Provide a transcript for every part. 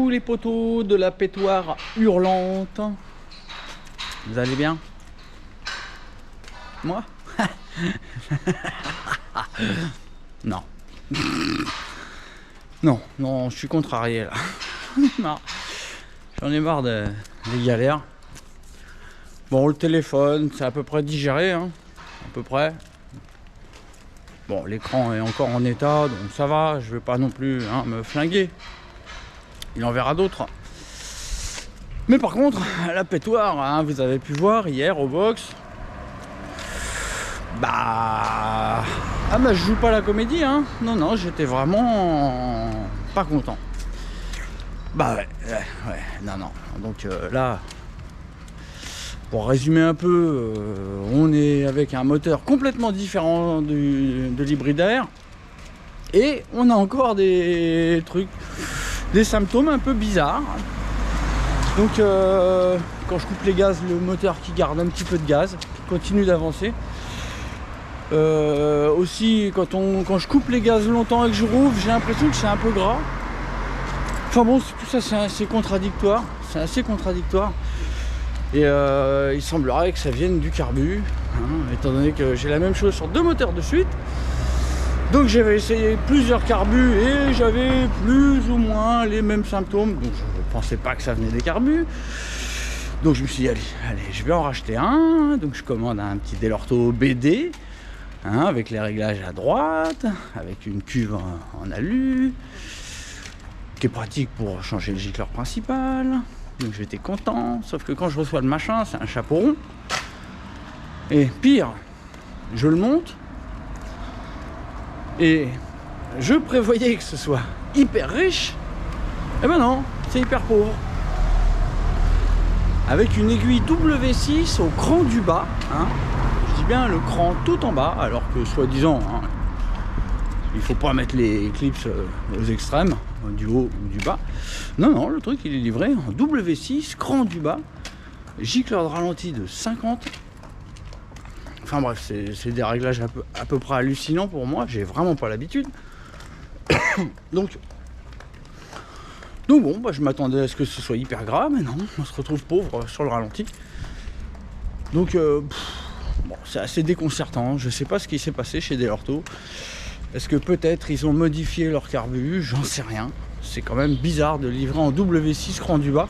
Coucou les potos de la pétoire hurlante. Vous allez bien? Moi? Non. Non, non, je suis contrarié là. Non. J'en ai marre des galères. Bon, le téléphone, c'est à peu près digéré, hein, à peu près. Bon, l'écran est encore en état, donc ça va, je vais pas non plus me flinguer. Il en verra d'autres. Mais par contre, la pétoire, vous avez pu voir hier au box. Bah je joue pas la comédie, hein. Non, j'étais vraiment pas content. Bah ouais, non. Donc là, pour résumer un peu, on est avec un moteur complètement différent de l'hybridaire. Et on a encore des trucs, des symptômes un peu bizarres. Donc quand je coupe les gaz, le moteur qui garde un petit peu de gaz, qui continue d'avancer. Aussi quand je coupe les gaz longtemps et que je rouvre, j'ai l'impression que c'est un peu gras. Enfin bon, tout ça c'est assez contradictoire. Et il semblerait que ça vienne du carbu, étant donné que j'ai la même chose sur deux moteurs de suite. Donc j'avais essayé plusieurs carbus et j'avais plus ou moins les mêmes symptômes. Donc je ne pensais pas que ça venait des carbus. Donc je me suis dit allez, je vais en racheter un. Donc je commande un petit Dell'Orto BD, avec les réglages à droite, avec une cuve en alu, qui est pratique pour changer le gicleur principal. Donc j'étais content, sauf que quand je reçois le machin, c'est un chapeau rond. Et pire, je le monte. Et je prévoyais que ce soit hyper riche. Et ben non, c'est hyper pauvre. Avec une aiguille W6 au cran du bas. Je dis bien le cran tout en bas, alors que soi-disant, il faut pas mettre les clips aux extrêmes, du haut ou du bas. Non, le truc il est livré en W6, cran du bas, gicleur de ralenti de 50. Enfin bref, c'est des réglages à peu près hallucinants pour moi, j'ai vraiment pas l'habitude. Donc bon, je m'attendais à ce que ce soit hyper grave, mais non, on se retrouve pauvre sur le ralenti. Donc bon, c'est assez déconcertant, je sais pas ce qui s'est passé chez Dell'Orto. Est-ce que peut-être ils ont modifié leur carbu? J'en sais rien. C'est quand même bizarre de livrer en W6 cran du bas.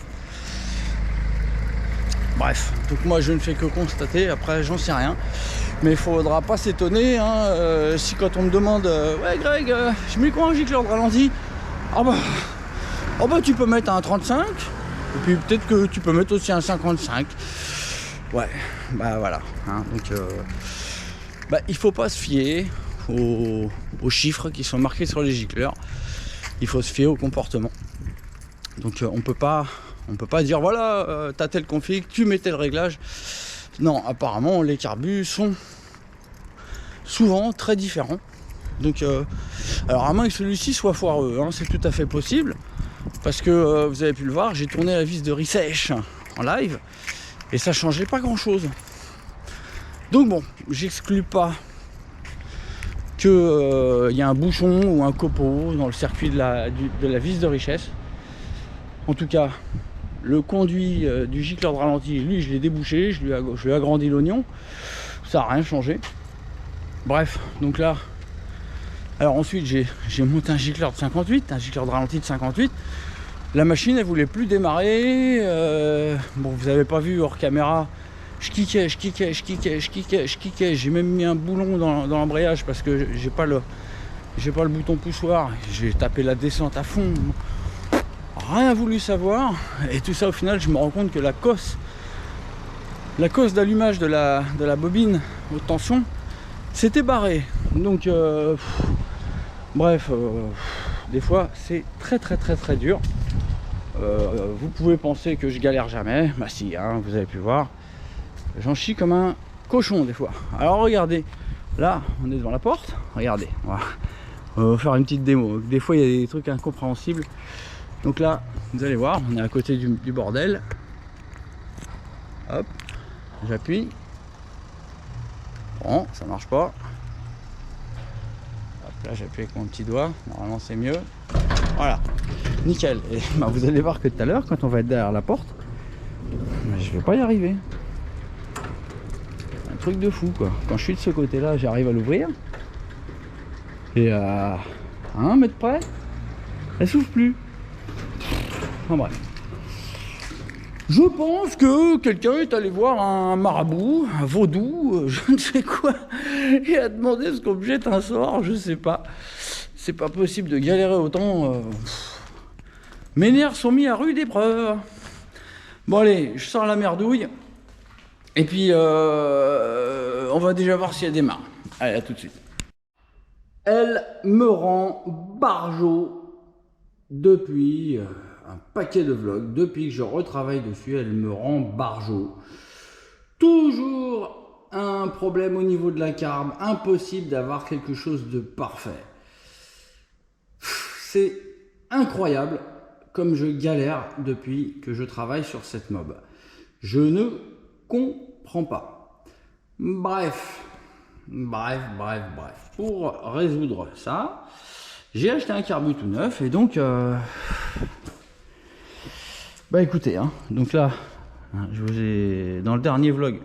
Bref, donc moi je ne fais que constater, après j'en sais rien. Mais il faudra pas s'étonner si quand on me demande ouais Greg, je mets quoi en gicleur de ralenti? Ah bah tu peux mettre un 35, et puis peut-être que tu peux mettre aussi un 55. Ouais, bah voilà. Donc il faut pas se fier aux chiffres qui sont marqués sur les gicleurs. Il faut se fier au comportement. Donc on peut pas dire voilà, t'as tel config, tu mets tel réglage. Non, apparemment les carbus sont souvent très différents. Donc alors à moins que celui-ci soit foireux, c'est tout à fait possible. Parce que vous avez pu le voir, j'ai tourné la vis de resèche en live et ça changeait pas grand chose. Donc bon, j'exclus pas qu'il y a un bouchon ou un copeau dans le circuit de la vis de richesse. En tout cas, le conduit du gicleur de ralenti, lui je l'ai débouché, je lui ai agrandi l'oignon, ça n'a rien changé. Bref, donc là, alors ensuite j'ai monté un gicleur de 58, un gicleur de ralenti de 58. La machine elle voulait plus démarrer. Bon, vous avez pas vu hors caméra, je kickais, j'ai même mis un boulon dans l'embrayage parce que j'ai pas le bouton poussoir, j'ai tapé la descente à fond. Rien voulu savoir, et tout ça au final je me rends compte que la cosse d'allumage de la bobine haute tension s'était barrée. Donc bref, des fois c'est très dur. Vous pouvez penser que je galère jamais, bah si, vous avez pu voir, j'en chie comme un cochon des fois. Alors regardez, là on est devant la porte, regardez, on va faire une petite démo. Des fois il y a des trucs incompréhensibles. Donc là, vous allez voir, on est à côté du bordel. Hop, j'appuie. Bon, ça marche pas. Hop, là j'appuie avec mon petit doigt, normalement c'est mieux. Voilà, nickel. Et bah, vous allez voir que tout à l'heure, quand on va être derrière la porte, je vais pas y arriver. Un truc de fou quoi. Quand je suis de ce côté-là, j'arrive à l'ouvrir. Et à 1 mètre près, elle s'ouvre plus. Enfin bref. Je pense que quelqu'un est allé voir un marabout, un vaudou, je ne sais quoi, et a demandé ce qu'on me jette un sort, je sais pas. C'est pas possible de galérer autant. Mes nerfs sont mis à rude épreuve. Bon allez, je sors la merdouille. Et puis on va déjà voir si elle démarre. Allez, à tout de suite. Elle me rend barjot depuis un paquet de vlogs. Depuis que je retravaille dessus, elle me rend barjot. Toujours un problème au niveau de la carbe. Impossible d'avoir quelque chose de parfait. C'est incroyable comme je galère depuis que je travaille sur cette mob. Je ne comprends pas. Bref. Pour résoudre ça, j'ai acheté un carbu tout neuf et donc bah écoutez, hein, donc là, je vous ai dans le dernier vlog,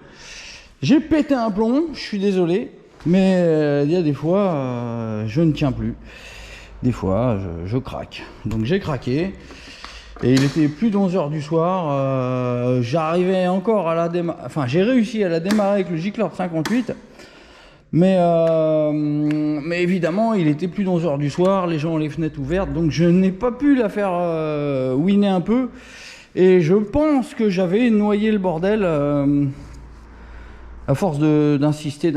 j'ai pété un plomb, je suis désolé, mais il y a des fois je ne tiens plus. Des fois je craque. Donc j'ai craqué. Et il était plus de 11 h du soir. J'arrivais encore à la démarrer. Enfin, j'ai réussi à la démarrer avec le Giclard 58. Mais évidemment, il était plus de 11 h du soir. Les gens ont les fenêtres ouvertes. Donc je n'ai pas pu la faire winner un peu. Et je pense que j'avais noyé le bordel. À force d'insister,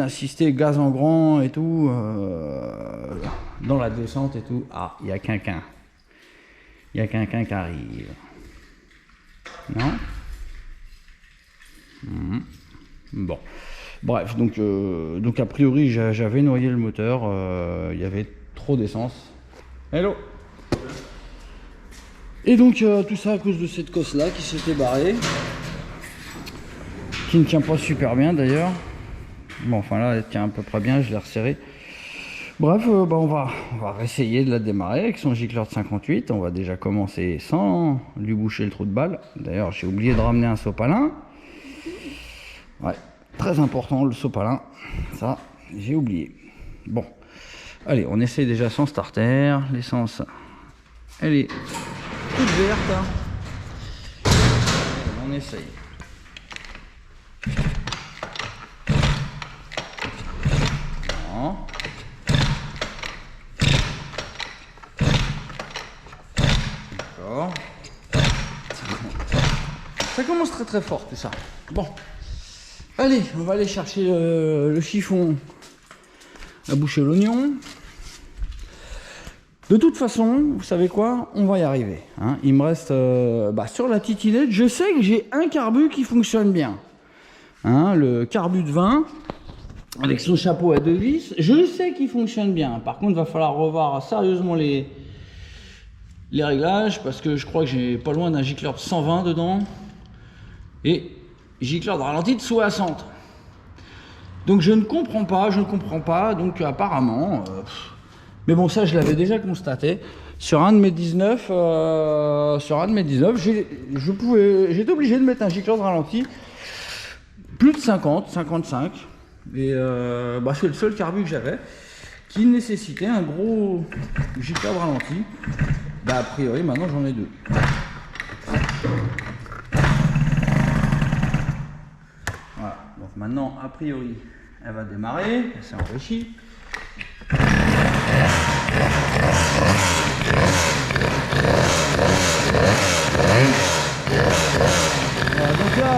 gaz en grand et tout. Dans la descente et tout. Ah, il y a quelqu'un. Il y a quelqu'un qui arrive. Non? Bon. Bref, donc a priori, j'avais noyé le moteur. Il y avait trop d'essence. Hello! Et donc, tout ça à cause de cette cosse-là qui s'était barrée. Qui ne tient pas super bien d'ailleurs. Bon, enfin là, elle tient à peu près bien, je l'ai resserrée. Bref, bah on va essayer de la démarrer avec son Giclard 58. On va déjà commencer sans lui boucher le trou de balle. D'ailleurs, j'ai oublié de ramener un sopalin. Ouais, très important le sopalin. Ça, j'ai oublié. Bon, allez, on essaye déjà sans starter. L'essence, elle est toute verte. On essaye. Non. Ça commence très fort tout ça. Bon, allez, on va aller chercher le chiffon à boucher l'oignon. De toute façon, vous savez quoi, on va y arriver. Hein. Il me reste sur la titinette, je sais que j'ai un carbu qui fonctionne bien. Hein, le carbu de 20 avec son chapeau à 2 vis, je sais qu'il fonctionne bien. Par contre, il va falloir revoir sérieusement les réglages parce que je crois que j'ai pas loin d'un Giclard 120 dedans et Giclard de ralenti de 60. Donc je ne comprends pas, donc apparemment mais bon, ça je l'avais déjà constaté sur un de mes 19 j'étais obligé de mettre un Giclard de ralenti plus de 50, 55 et c'est le seul carbu que j'avais qui nécessitait un gros Giclard de ralenti. A priori, maintenant j'en ai 2. Voilà, donc maintenant, a priori, elle va démarrer, elle s'est enrichie. Voilà, donc là,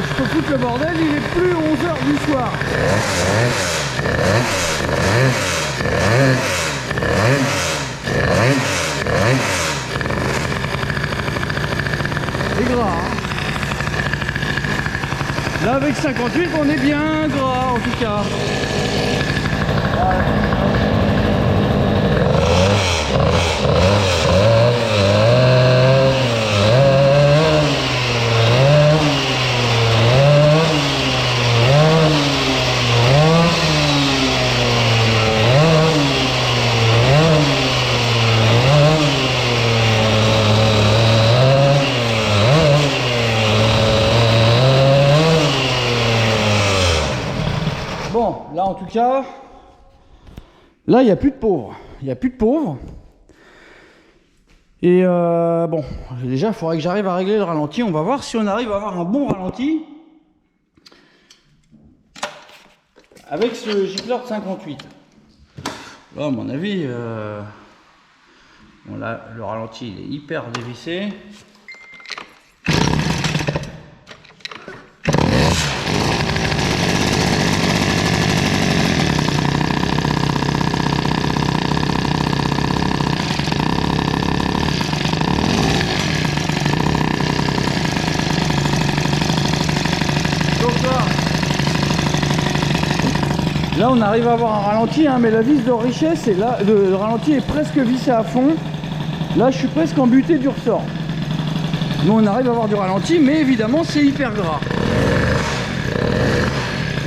je peux foutre le bordel, il est plus 11 h du soir. C'est gras, hein. Là avec 58 on est bien gras en tout cas. Bon, là en tout cas, là il n'y a plus de pauvres. Il n'y a plus de pauvres. Et bon, déjà il faudrait que j'arrive à régler le ralenti. On va voir si on arrive à avoir un bon ralenti avec ce gicleur de 58. Là à mon avis, bon, là le ralenti il est hyper dévissé. Là on arrive à avoir un ralenti, hein, mais la vis de richesse, et là, le ralenti est presque vissé à fond. Là je suis presque embuté du ressort. Mais on arrive à avoir du ralenti, mais évidemment c'est hyper gras.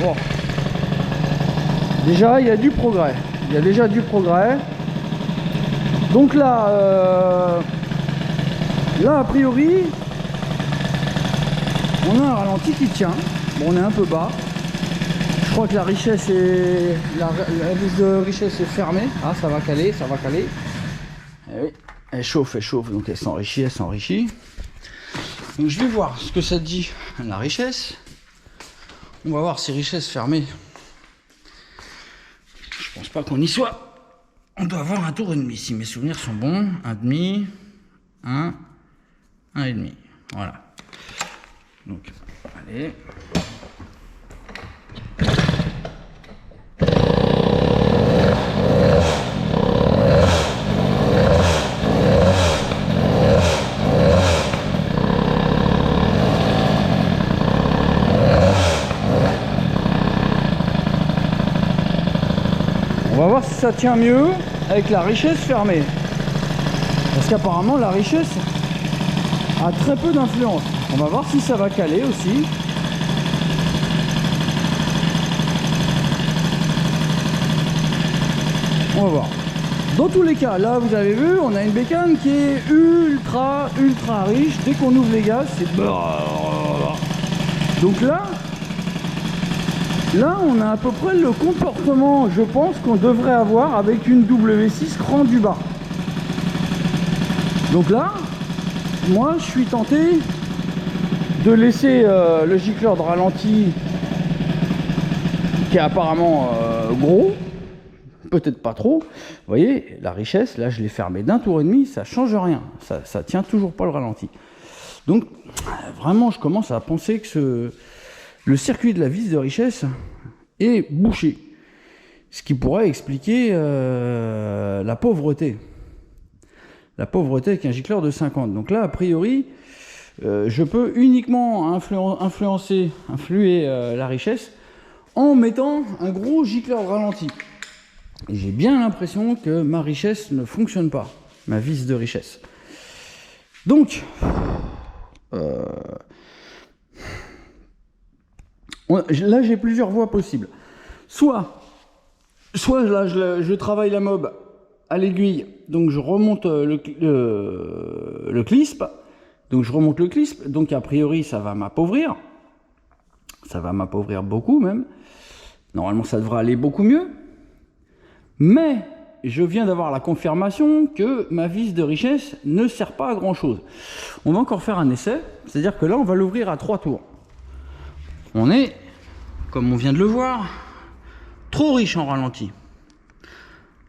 Bon. Déjà il y a du progrès. Il y a déjà du progrès. Donc là, là a priori, on a un ralenti qui tient. Bon, on est un peu bas. Je crois que la richesse est... La vis de richesse est fermée. Ah, ça va caler, ça va caler. Eh oui, elle chauffe, donc elle s'enrichit, elle s'enrichit. Donc je vais voir ce que ça dit, la richesse. On va voir si richesse fermée. Je pense pas qu'on y soit. On doit avoir un tour et demi, si mes souvenirs sont bons. Un demi, un et demi. Voilà. Donc, allez. On va voir si ça tient mieux avec la richesse fermée. Parce qu'apparemment la richesse a très peu d'influence. On va voir si ça va caler aussi. On va voir. Dans tous les cas, là vous avez vu, on a une bécane qui est ultra riche. Dès qu'on ouvre les gaz, c'est... Donc là, on a à peu près le comportement, je pense, qu'on devrait avoir avec une W6 cran du bas. Donc là, moi, je suis tenté de laisser le gicleur de ralenti, qui est apparemment gros, peut-être pas trop. Vous voyez, la richesse, là, je l'ai fermé d'un tour et demi, ça change rien. Ça tient toujours pas le ralenti. Donc, vraiment, je commence à penser que le circuit de la vis de richesse est bouché. Ce qui pourrait expliquer la pauvreté. La pauvreté avec un gicleur de 50. Donc là, a priori, je peux uniquement influer la richesse en mettant un gros gicleur de ralenti. Et j'ai bien l'impression que ma richesse ne fonctionne pas. Ma vis de richesse. Donc... là j'ai plusieurs voies possibles. Soit là je travaille la mob à l'aiguille, donc je remonte le clisp, donc a priori ça va m'appauvrir, beaucoup même. Normalement ça devrait aller beaucoup mieux, mais je viens d'avoir la confirmation que ma vis de richesse ne sert pas à grand chose. On va encore faire un essai, c'est à dire que là on va l'ouvrir à 3 tours. On est, comme on vient de le voir, trop riche en ralenti.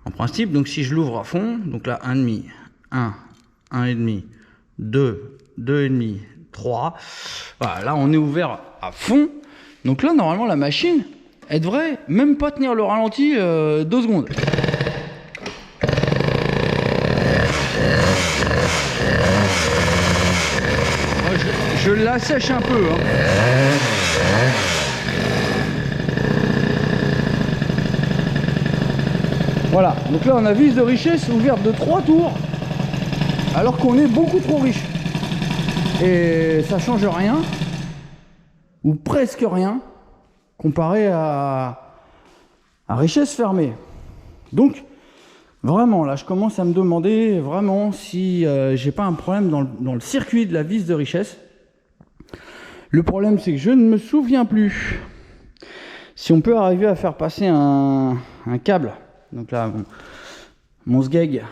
En principe, donc si je l'ouvre à fond, donc là 1,5, 1, 1,5, 2, 2,5, 3. Voilà, là on est ouvert à fond. Donc là normalement la machine, elle devrait même pas tenir le ralenti 2 secondes. Je l'assèche un peu. Hein. Voilà, donc là on a vis de richesse ouverte de 3 tours, alors qu'on est beaucoup trop riche. Et ça change rien, ou presque rien, comparé à richesse fermée. Donc, vraiment, là je commence à me demander vraiment si j'ai pas un problème dans le circuit de la vis de richesse. Le problème, c'est que je ne me souviens plus si on peut arriver à faire passer un câble. Donc là, bon, mon sgeg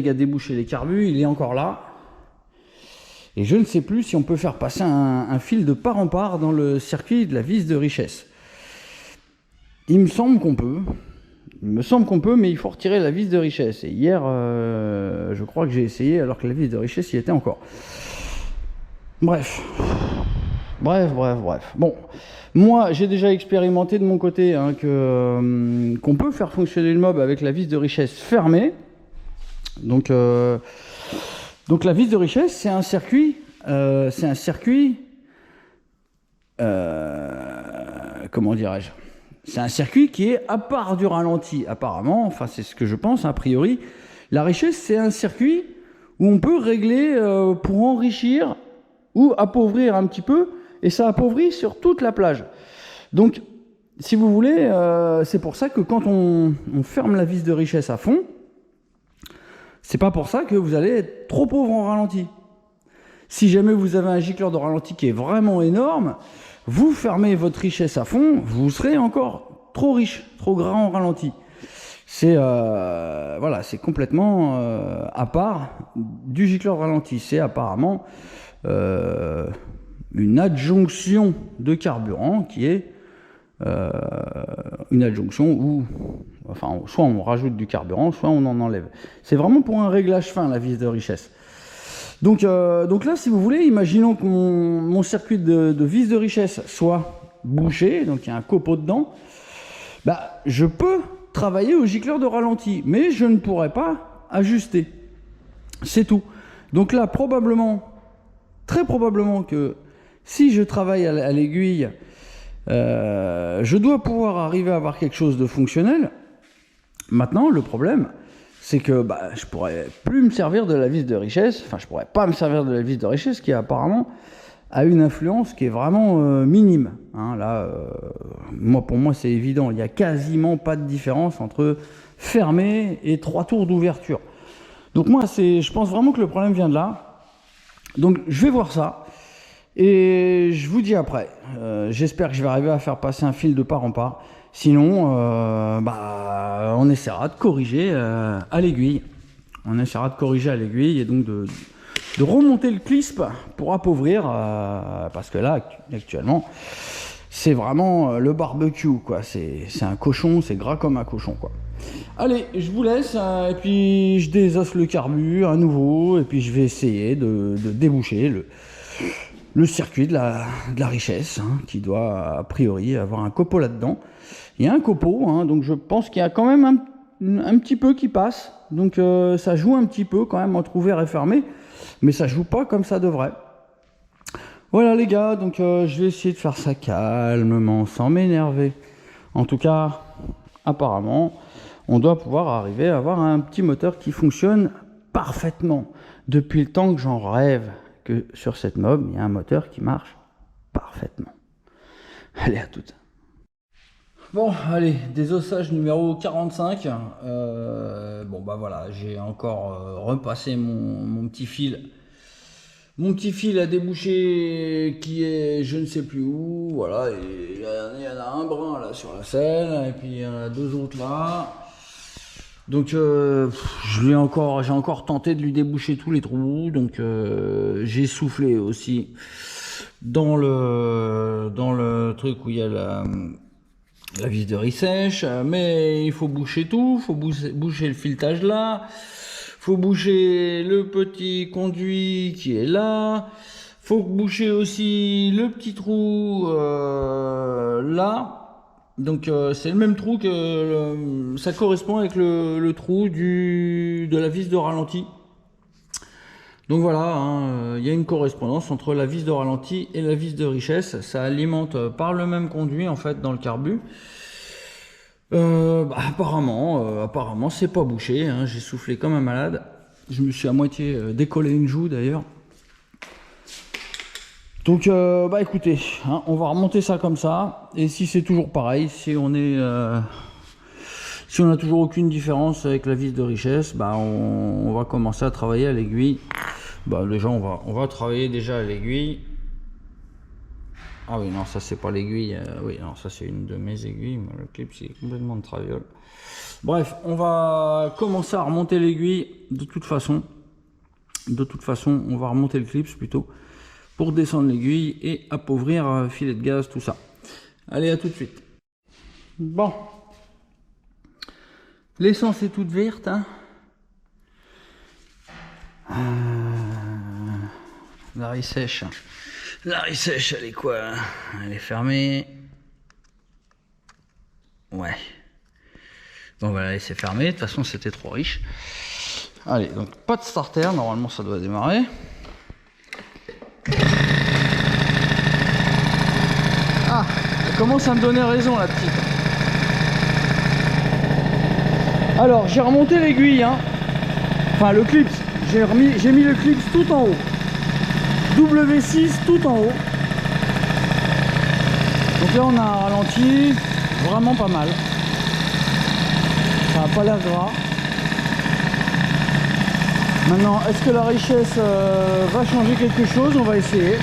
a débouché les carbus, il est encore là. Et je ne sais plus si on peut faire passer un fil de part en part dans le circuit de la vis de richesse. Il me semble qu'on peut. Mais il faut retirer la vis de richesse. Et hier, je crois que j'ai essayé alors que la vis de richesse y était encore. Bref. Bon, moi, j'ai déjà expérimenté de mon côté hein, qu'on peut faire fonctionner le mob avec la vis de richesse fermée. Donc la vis de richesse, c'est un circuit. Comment dirais-je? C'est un circuit qui est à part du ralenti, apparemment, enfin c'est ce que je pense, a priori. La richesse, c'est un circuit où on peut régler pour enrichir ou appauvrir un petit peu, et ça appauvrit sur toute la plage. Donc, si vous voulez, c'est pour ça que quand on ferme la vis de richesse à fond, c'est pas pour ça que vous allez être trop pauvre en ralenti. Si jamais vous avez un gicleur de ralenti qui est vraiment énorme, vous fermez votre richesse à fond, vous serez encore trop riche, trop gras en ralenti. C'est voilà, c'est complètement à part du gicleur ralenti. C'est apparemment une adjonction de carburant qui est une adjonction où, enfin, soit on rajoute du carburant, soit on en enlève. C'est vraiment pour un réglage fin, la vis de richesse. Donc là, si vous voulez, imaginons que mon circuit de vis de richesse soit bouché, donc il y a un copeau dedans, bah, je peux travailler au gicleur de ralenti, mais je ne pourrais pas ajuster. C'est tout. Donc là, très probablement que si je travaille à l'aiguille, je dois pouvoir arriver à avoir quelque chose de fonctionnel. Maintenant, le problème, c'est que je pourrais plus me servir de la vis de richesse, enfin je pourrais pas me servir de la vis de richesse qui apparemment a une influence qui est vraiment minime. Hein, là, pour moi c'est évident, il n'y a quasiment pas de différence entre fermé et 3 tours d'ouverture. Donc moi je pense vraiment que le problème vient de là. Donc je vais voir ça et je vous dis après. J'espère que je vais arriver à faire passer un fil de part en part. Sinon, on essaiera de corriger à l'aiguille. On essaiera de corriger à l'aiguille et donc de remonter le clisp pour appauvrir, parce que là, actuellement, c'est vraiment le barbecue, quoi. C'est un cochon, c'est gras comme un cochon, quoi. Allez, je vous laisse, et puis je désosse le carbu à nouveau, et puis je vais essayer de déboucher le circuit de la richesse, hein, qui doit a priori avoir un copeau là-dedans. Il y a un copeau, hein, donc je pense qu'il y a quand même un petit peu qui passe. Donc ça joue un petit peu quand même entre ouvert et fermé, mais ça joue pas comme ça devrait. Voilà les gars, donc je vais essayer de faire ça calmement, sans m'énerver. En tout cas, apparemment, on doit pouvoir arriver à avoir un petit moteur qui fonctionne parfaitement. Depuis le temps que j'en rêve, que sur cette mob, il y a un moteur qui marche parfaitement. Allez, à toutes. Bon, allez, désossage numéro 45. Voilà, j'ai encore repassé mon petit fil. Mon petit fil à déboucher qui est je ne sais plus où. Voilà, et il y en a un brun là sur la selle, et puis il y en a 2 autres là. Donc j'ai encore tenté de lui déboucher tous les trous. Donc j'ai soufflé aussi dans le truc où il y a la vis de riz-sèche, mais il faut boucher tout, il faut boucher le filetage là, il faut boucher le petit conduit qui est là, il faut boucher aussi le petit trou là. Donc c'est le même trou que ça correspond avec le trou de la vis de ralenti. Donc voilà, hein, y a une correspondance entre la vis de ralenti et la vis de richesse. Ça alimente par le même conduit en fait dans le carbu. Apparemment c'est pas bouché, hein, j'ai soufflé comme un malade. Je me suis à moitié décollé une joue d'ailleurs. Donc écoutez, hein, on va remonter ça comme ça. Et si c'est toujours pareil, si on n'a toujours aucune différence avec la vis de richesse, on va commencer à travailler à l'aiguille. Déjà on va travailler déjà à l'aiguille. Ah oui, non, ça c'est pas l'aiguille. Oui, non, ça c'est une de mes aiguilles. Mais le clip, c'est complètement de traviole. Bref, on va commencer à remonter l'aiguille de toute façon. De toute façon, on va remonter le clip plutôt pour descendre l'aiguille et appauvrir filet de gaz, tout ça. Allez, à tout de suite. Bon. L'essence est toute verte. Hein. La riz sèche. La riz sèche, elle est quoi? Elle est fermée. Ouais. Bon, on va la laisser fermer. De toute façon, c'était trop riche. Allez, donc pas de starter. Normalement, ça doit démarrer. Ah, elle commence à me donner raison, la petite. Alors, j'ai remonté l'aiguille. Hein. Enfin, le clip. J'ai mis le clip tout en haut. W6 tout en haut. Donc là, on a un ralenti vraiment pas mal. Ça n'a pas l'air gras. Maintenant, est-ce que la richesse va changer quelque chose? On va essayer.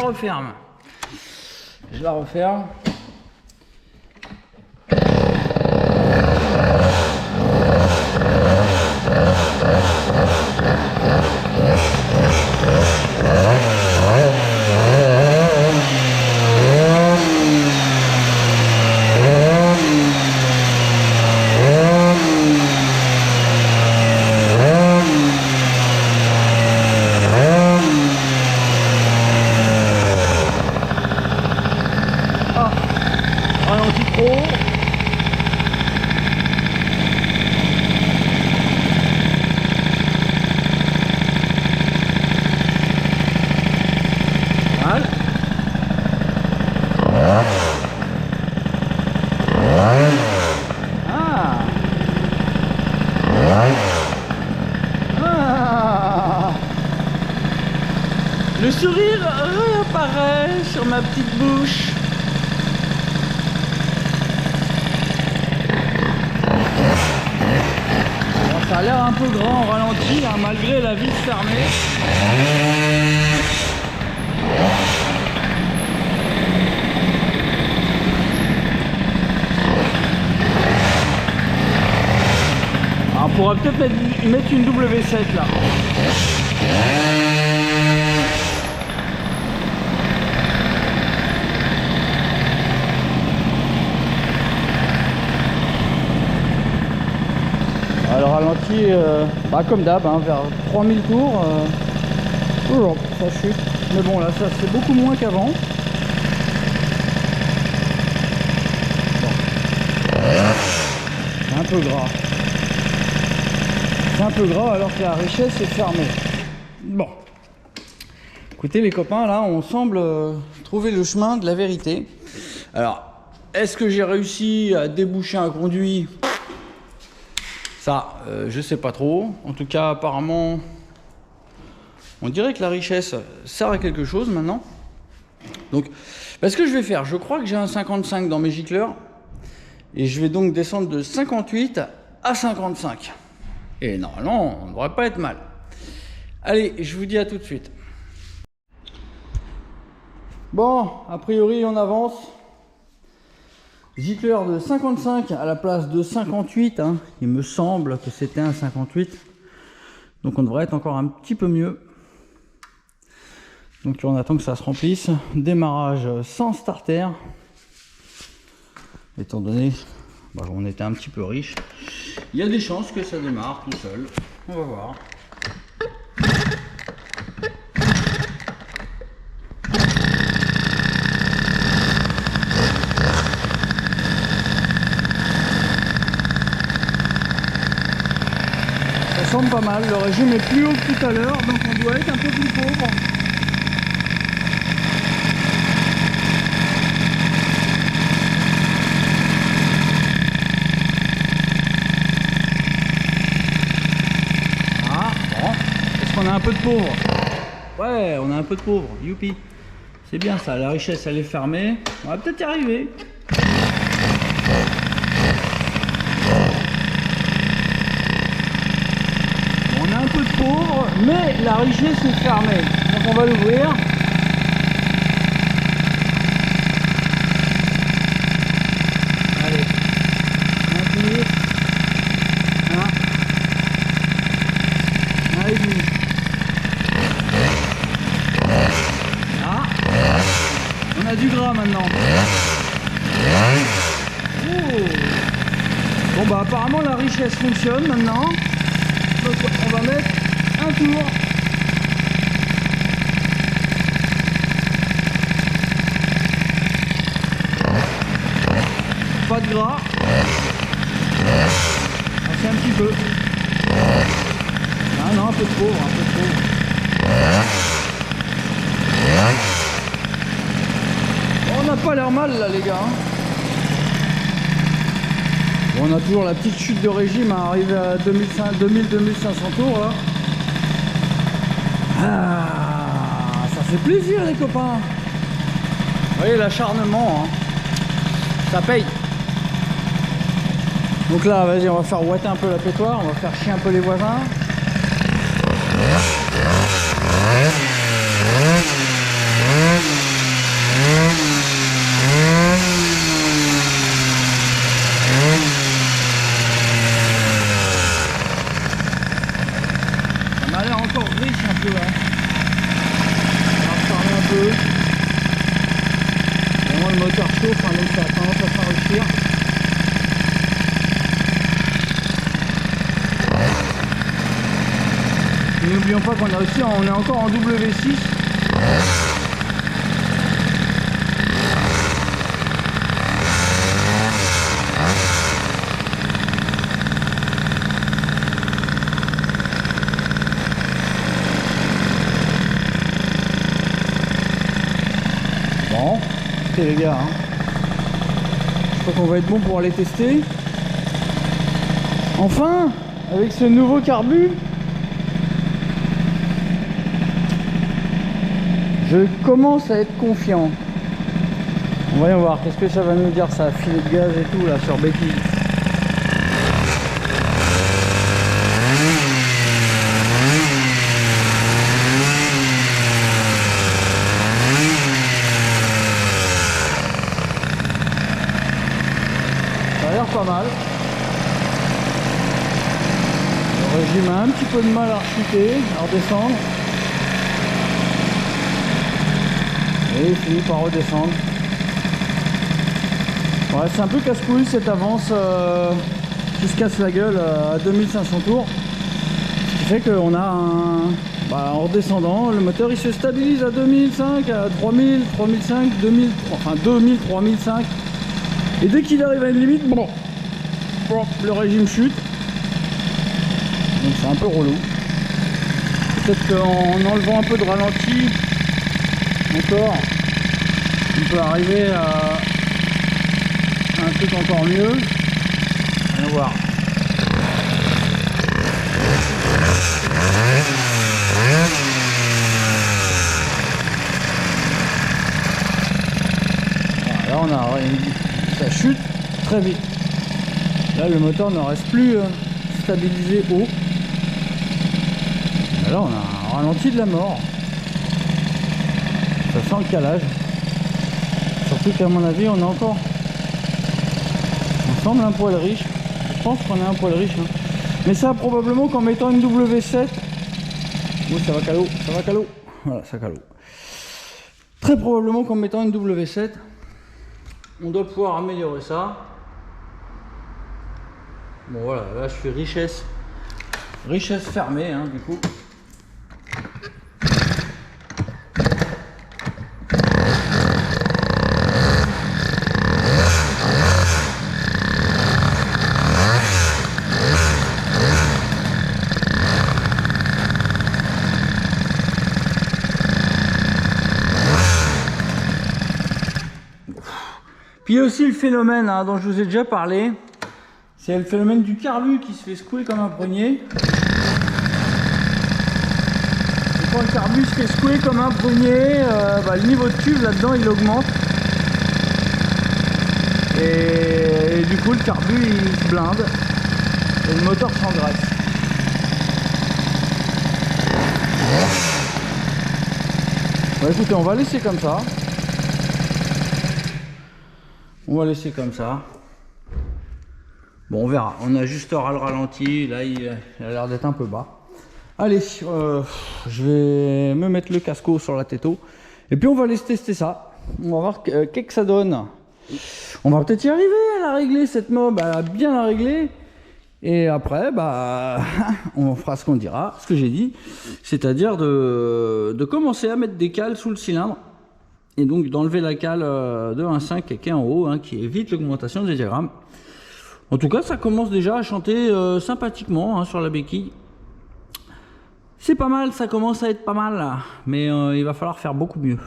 Referme. Je la referme. Le sourire réapparaît sur ma petite bouche. Bon, ça a l'air un peu grand en ralenti, hein, malgré la vis fermée. Alors, on pourra peut-être mettre une W7 là. Alors ralenti, comme d'hab, hein, vers 3000 tours, ça chute. Mais bon là, ça c'est beaucoup moins qu'avant. Bon. C'est un peu gras. C'est un peu gras alors que la richesse est fermée. Bon. Écoutez les copains, là on semble trouver le chemin de la vérité. Alors, est-ce que j'ai réussi à déboucher un conduit ? Ça, je sais pas trop. En tout cas, apparemment, on dirait que la richesse sert à quelque chose maintenant. Donc, ce que je vais faire, je crois que j'ai un 55 dans mes gicleurs. Et je vais donc descendre de 58 à 55. Et normalement, on ne devrait pas être mal. Allez, je vous dis à tout de suite. Bon, a priori, on avance. Gicleur de 55 à la place de 58, hein. Il me semble que c'était un 58. Donc on devrait être encore un petit peu mieux. Donc on attend que ça se remplisse. Démarrage sans starter. Étant donné on était un petit peu riche. Il y a des chances que ça démarre tout seul. On va voir. Ça semble pas mal, le régime est plus haut que tout à l'heure, donc on doit être un peu plus pauvre. Ah, bon. peu de pauvres. Ouais, on a un peu de pauvres. Youpi. C'est bien ça, la richesse elle est fermée. On va peut-être y arriver. On a un peu de pauvres, mais la richesse est fermée. Donc on va l'ouvrir. Allez. Un pied. Un et demi. Ah. On a du gras maintenant. Oh. Bon bah apparemment la richesse fonctionne maintenant. Donc on va mettre un tour. Pas de gras. C'est un petit peu. Ah non, un peu de pauvre, un peu de pauvre. On n'a pas l'air mal là les gars. Bon, on a toujours la petite chute de régime à arriver à 2000-2500 tours là. Ah, ça fait plaisir les copains. Vous voyez l'acharnement, hein. Ça paye. Donc là, vas-y, on va faire ouater un peu la pétoire, on va faire chier un peu les voisins. Ça m'a l'air encore riche un peu là. On va reparler un peu. Vraiment le moteur chauffe, hein, donc ça a tendance à s'enrichir. N'oublions pas qu'on a aussi, on est encore en W6. Bon, écoutez les gars, hein. Je crois qu'on va être bon pour aller tester. Enfin, avec ce nouveau carbu. Je commence à être confiant. Voyons voir, qu'est-ce que ça va nous dire ça, filet de gaz et tout là sur béquille. Ça a l'air pas mal. Le régime a un petit peu de mal à rechuter, à redescendre. Et il finit par redescendre. Ouais, c'est un peu casse-couille cette avance qui se casse la gueule à 2500 tours. Ce qui fait qu'on a un... Bah, en redescendant, le moteur il se stabilise à 2005, à 3000, 3005, 2000, enfin 2000, 3005. Et dès qu'il arrive à une limite, bon, le régime chute. Donc c'est un peu relou. Peut-être qu'en enlevant un peu de ralenti, encore, on peut arriver à un truc encore mieux. Allons voir. Voilà, là on a ça chute très vite. Là le moteur ne reste plus stabilisé haut. Là on a un ralenti de la mort. Ça sent le calage. Surtout qu'à mon avis on est encore... On semble un poil riche. Je pense qu'on est un poil riche. Hein. Mais ça probablement qu'en mettant une W7... Oh, ça va calo, ça va calo. Voilà, ça calo. Très probablement qu'en mettant une W7, on doit pouvoir améliorer ça. Bon voilà, là je suis richesse fermée hein, du coup. Puis il y a aussi le phénomène hein, dont je vous ai déjà parlé, c'est le phénomène du carbu qui se fait secouer comme un poignet. quand le carbu se fait secouer comme un prunier, le niveau de cuve là-dedans il augmente. Et du coup le carbu il se blinde et le moteur s'engraisse. Bon, écoutez, on va laisser comme ça. On va laisser comme ça. Bon, on verra. On ajustera le ralenti. Là, il a l'air d'être un peu bas. Allez, je vais me mettre le casco sur la této. Et puis, on va aller tester ça. On va voir qu'est-ce que ça donne. On va peut-être y arriver à la régler, cette mob, à bien la régler. Et après, on fera ce qu'on dira, ce que j'ai dit. C'est-à-dire de commencer à mettre des cales sous le cylindre. Et donc d'enlever la cale de 1.5 qui est en haut, hein, qui évite l'augmentation des diagrammes. En tout cas, ça commence déjà à chanter sympathiquement, hein, sur la béquille. C'est pas mal, ça commence à être pas mal là. Mais il va falloir faire beaucoup mieux.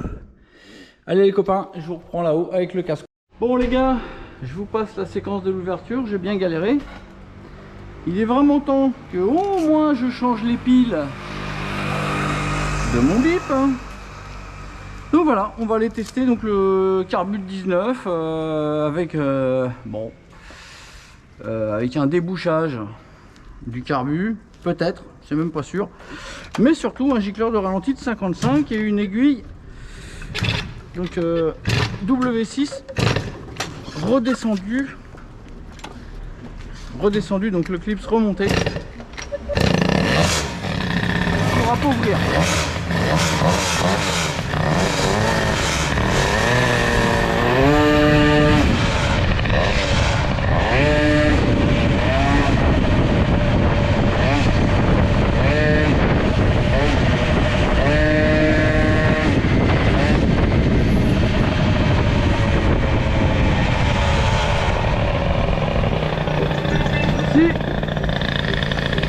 Allez les copains, je vous reprends là-haut avec le casque. Bon les gars, je vous passe la séquence de l'ouverture, j'ai bien galéré. Il est vraiment temps que au moins je change les piles de mon bip. Hein. Donc voilà, on va aller tester donc le Carbut 19 avec avec un débouchage du carbu, peut-être, c'est même pas sûr, mais surtout un gicleur de ralenti de 55 et une aiguille donc W6 redescendu, donc le clips remonté. On pourra pas ouvrir.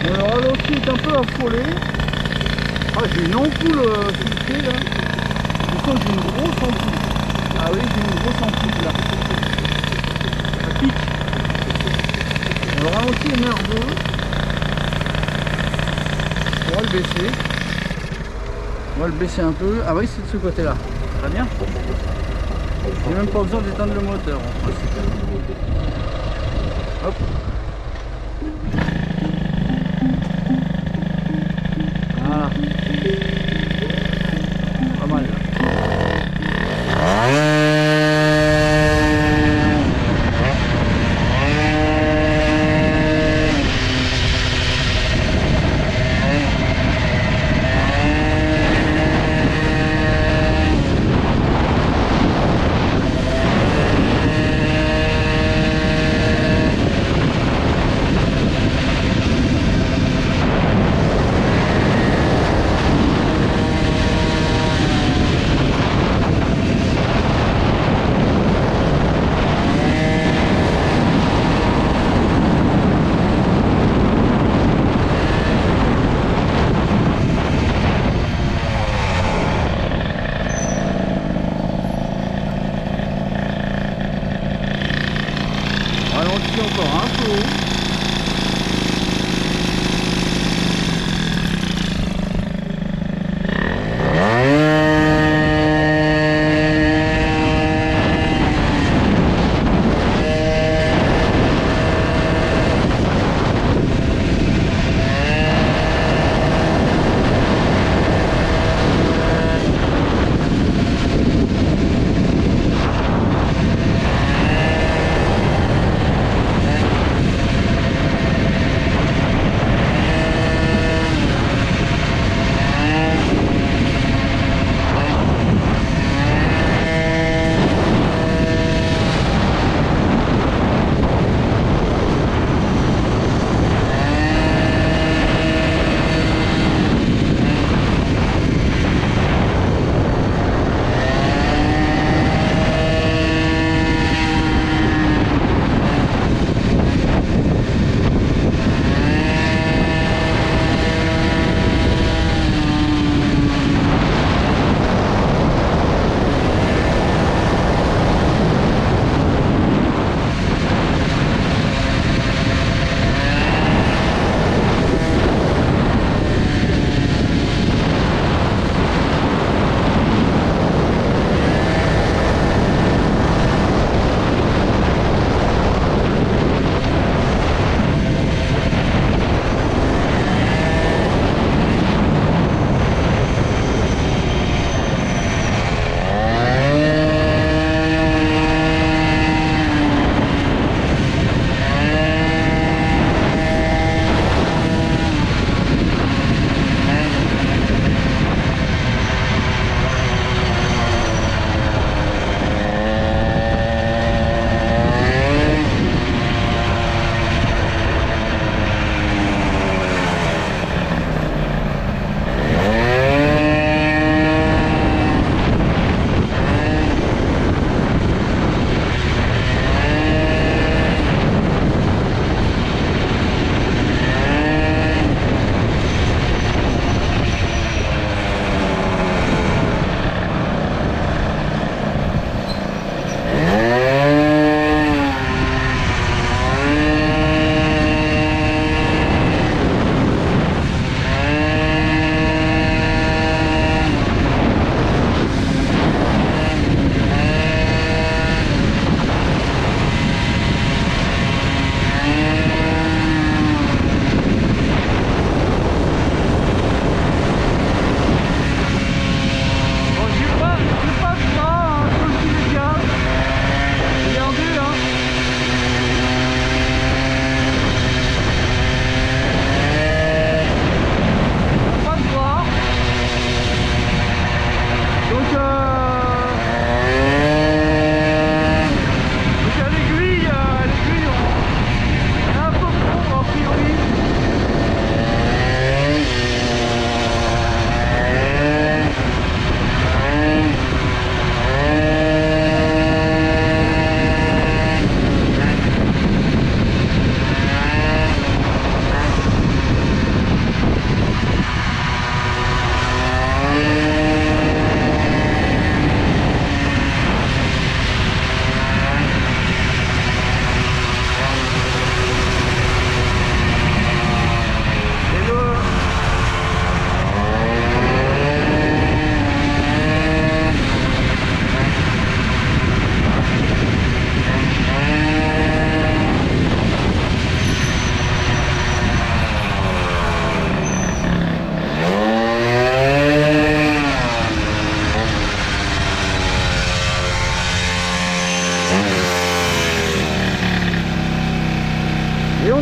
Le ralenti est un peu affolé. Ah, j'ai une ampoule sous le pied là. Je sens que j'ai une grosse ampoule. Ah oui, j'ai une grosse ampoule là. Ça pique. Le ralenti est nerveux. On va le baisser. On va le baisser un peu. Ah oui, c'est de ce côté là. Très bien. J'ai même pas besoin d'éteindre le moteur en principe. Hop. Voilà. Pas mal. Ralenti encore un peu haut.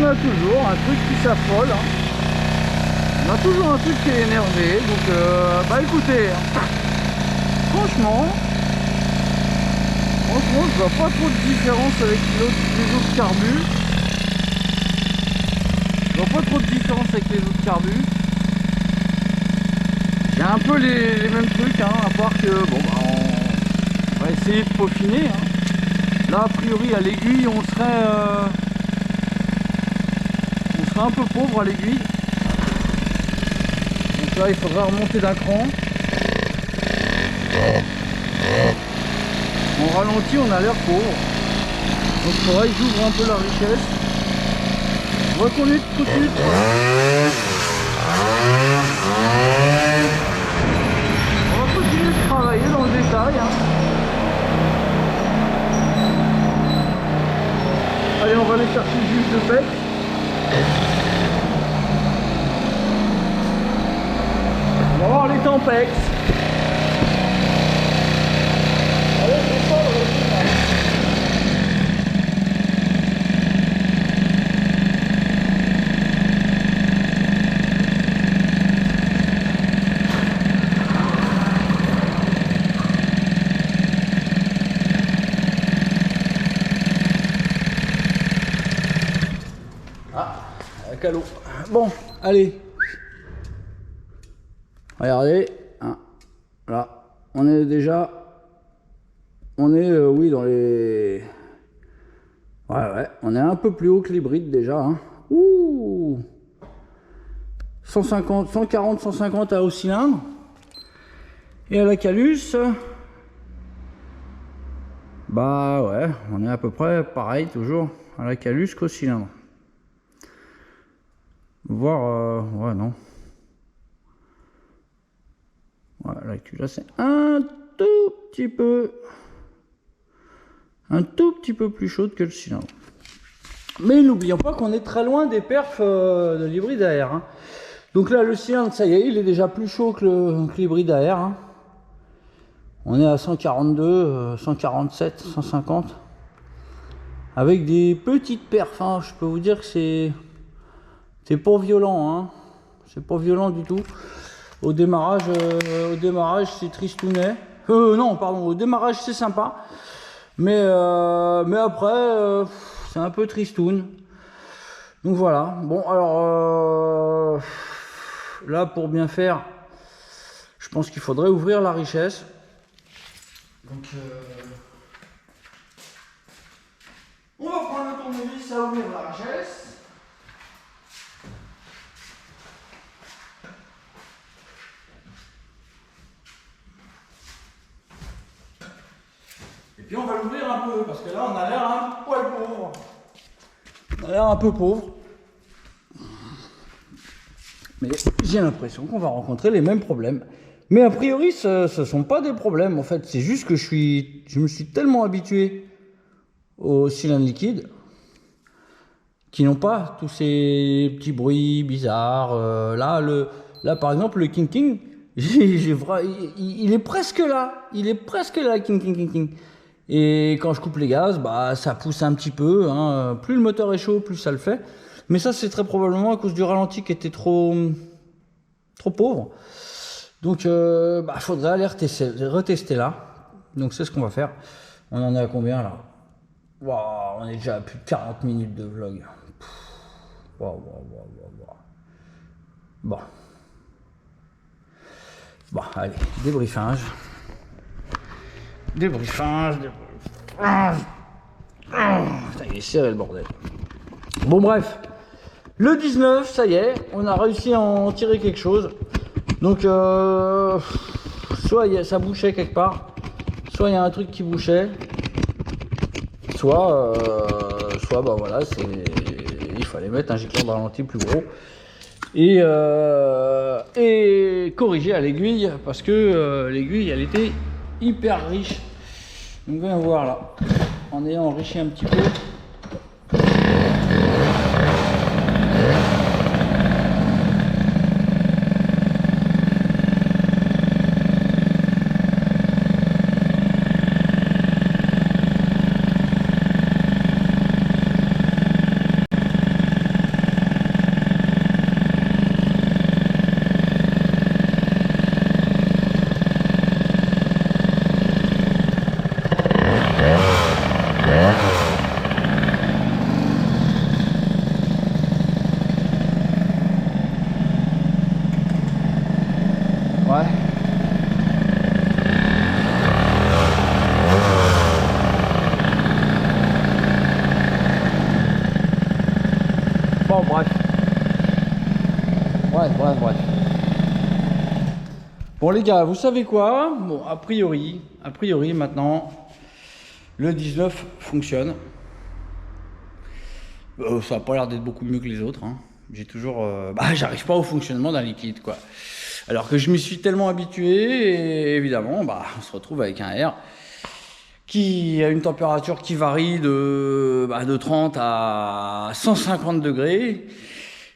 a toujours un truc qui s'affole. Hein. On a toujours un truc qui est énervé. Donc, bah écoutez, franchement, je vois pas trop de différence avec les autres carbus. Je vois pas trop de différence avec les autres carbus. J'ai un peu les mêmes trucs, hein, à part que bon, bah, on va essayer de peaufiner. Hein. Là, a priori, à l'aiguille, on serait un peu pauvre à l'aiguille. Donc là, il faudra remonter d'un cran. En ralenti, on a l'air pauvre. Donc il faudra que j'ouvre un peu la richesse. On va conduire tout de suite. On va continuer de travailler dans le détail. Hein. Allez, on va aller chercher le jus de pêche. On va voir les tempex. Allez, je descends le régime. Calot. Bon, allez. Regardez. Hein. Là, on est déjà... On est, oui, dans les... Ouais, on est un peu plus haut que l'hybride déjà. Hein. Ouh 150, 140, 150 à haut cylindre. Et à la Calus... Bah ouais, on est à peu près pareil toujours à la Calus qu'au cylindre. Voir, ouais, non. Voilà, là c'est un tout petit peu plus chaude que le cylindre. Mais n'oublions pas qu'on est très loin des perfs de l'hybride à air. Hein. Donc là, le cylindre, ça y est, il est déjà plus chaud que l'hybride à air. Hein. On est à 142, 147, 150. Avec des petites perfs. Hein. Je peux vous dire que c'est pas violent, hein. C'est pas violent du tout. Au démarrage c'est tristounet. Non, pardon, au démarrage c'est sympa. Mais après, c'est un peu tristoun. Donc voilà. Bon, alors là, pour bien faire, je pense qu'il faudrait ouvrir la richesse. Donc, on va prendre le tournevis à ouvrir la richesse. Et puis on va l'ouvrir un peu, parce que là on a l'air un poil pauvre. On a l'air un peu pauvre. Mais j'ai l'impression qu'on va rencontrer les mêmes problèmes. Mais a priori, ce ne sont pas des problèmes en fait. C'est juste que je me suis tellement habitué aux cylindres liquides qui n'ont pas tous ces petits bruits bizarres. Là par exemple, le King King, il est presque là. Il est presque là, King King King King. Et quand je coupe les gaz, bah ça pousse un petit peu. Hein. Plus le moteur est chaud, plus ça le fait. Mais ça, c'est très probablement à cause du ralenti qui était trop pauvre. Donc, faudrait aller retester là. Donc, c'est ce qu'on va faire. On en est à combien là? Wow, on est déjà à plus de 40 minutes de vlog. Wow. Bon, allez, débriefage. Putain, il est serré le bordel. Bon, bref. Le 19, ça y est, on a réussi à en tirer quelque chose. Donc, soit ça bouchait quelque part, soit il y a un truc qui bouchait, soit bah voilà, il fallait mettre un gicleur de ralenti plus gros et corriger à l'aiguille parce que l'aiguille elle était hyper riche. Donc, on va voir là, en ayant enrichi un petit peu. Bon les gars, vous savez quoi? Bon, a priori maintenant, le 19 fonctionne. Ça n'a pas l'air d'être beaucoup mieux que les autres. Hein. J'ai toujours... j'arrive pas au fonctionnement d'un liquide, quoi. Alors que je m'y suis tellement habitué, et évidemment, on se retrouve avec un air qui a une température qui varie de 30 à 150 degrés.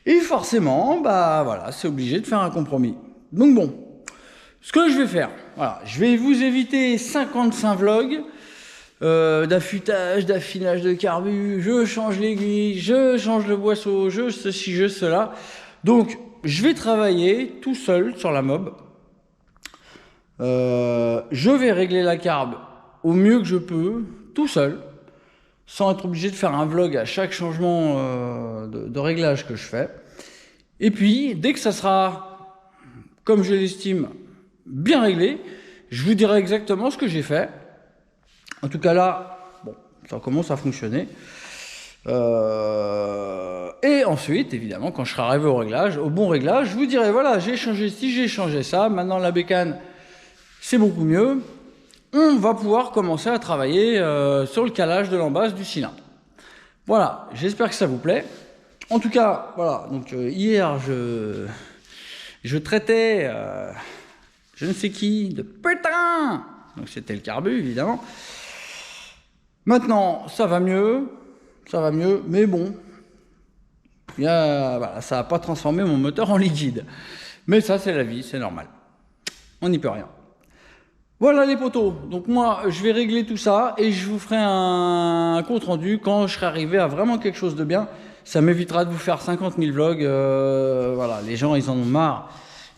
Et forcément, voilà, c'est obligé de faire un compromis. Donc bon, ce que je vais faire, voilà, je vais vous éviter 55 vlogs d'affûtage, d'affinage de carbu, je change l'aiguille, je change le boisseau, je ceci, je cela. Donc, je vais travailler tout seul sur la mob. Je vais régler la carbe au mieux que je peux, tout seul, sans être obligé de faire un vlog à chaque changement de réglage que je fais. Et puis, dès que ça sera, comme je l'estime, bien réglé, je vous dirai exactement ce que j'ai fait. En tout cas là, bon, ça commence à fonctionner. Et ensuite, évidemment, quand je serai arrivé au bon réglage, je vous dirai, voilà, j'ai changé ci, j'ai changé ça, maintenant la bécane, c'est beaucoup mieux. On va pouvoir commencer à travailler sur le calage de l'embase du cylindre. Voilà, j'espère que ça vous plaît. En tout cas, voilà, donc hier, je traitais je ne sais qui de putain. Donc c'était le carbu, évidemment. Maintenant, ça va mieux, mais bon, voilà, ça n'a pas transformé mon moteur en liquide. Mais ça, c'est la vie, c'est normal. On n'y peut rien. Voilà les potos. Donc moi, je vais régler tout ça et je vous ferai un compte rendu quand je serai arrivé à vraiment quelque chose de bien. Ça m'évitera de vous faire 50 000 vlogs. Voilà, les gens, ils en ont marre.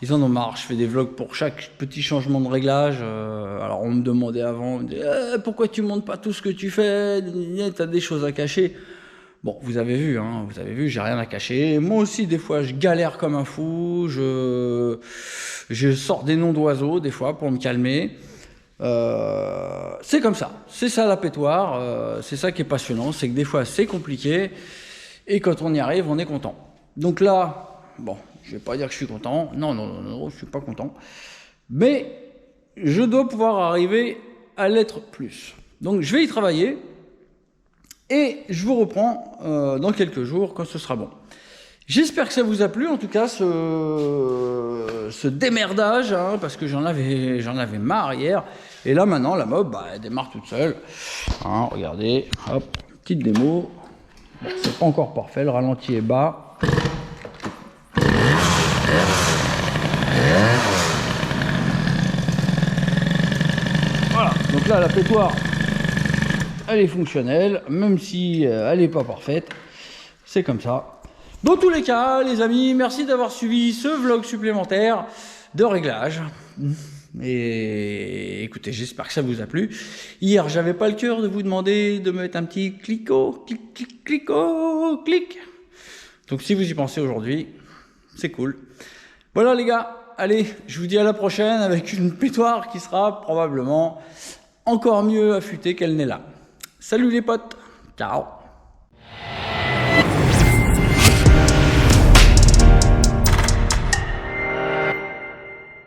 Ils en ont marre. Je fais des vlogs pour chaque petit changement de réglage. Alors on me demandait avant, on me disait, pourquoi tu montres pas tout ce que tu fais? T'as des choses à cacher. Bon, vous avez vu, j'ai rien à cacher. Moi aussi, des fois, je galère comme un fou. Je sors des noms d'oiseaux, des fois, pour me calmer. C'est comme ça. C'est ça la pétoire. C'est ça qui est passionnant. C'est que des fois, c'est compliqué. Et quand on y arrive, on est content. Donc là, bon, je vais pas dire que je suis content. Non, je suis pas content. Mais je dois pouvoir arriver à l'être plus. Donc, je vais y travailler. Et je vous reprends dans quelques jours quand ce sera bon. J'espère que ça vous a plu, en tout cas, ce démerdage, hein, parce que j'en avais marre hier. Et là, maintenant, la mob, elle démarre toute seule. Hein, regardez, hop, petite démo. Bon, c'est pas encore parfait, le ralenti est bas. Voilà, donc là, la pétoire, elle est fonctionnelle, même si elle n'est pas parfaite. C'est comme ça. Dans tous les cas, les amis, merci d'avoir suivi ce vlog supplémentaire de réglage. Et écoutez, j'espère que ça vous a plu. Hier, j'avais pas le cœur de vous demander de mettre un petit clic. Donc si vous y pensez aujourd'hui, c'est cool. Voilà les gars, allez, je vous dis à la prochaine avec une pétoire qui sera probablement encore mieux affûtée qu'elle n'est là. Salut les potes, ciao.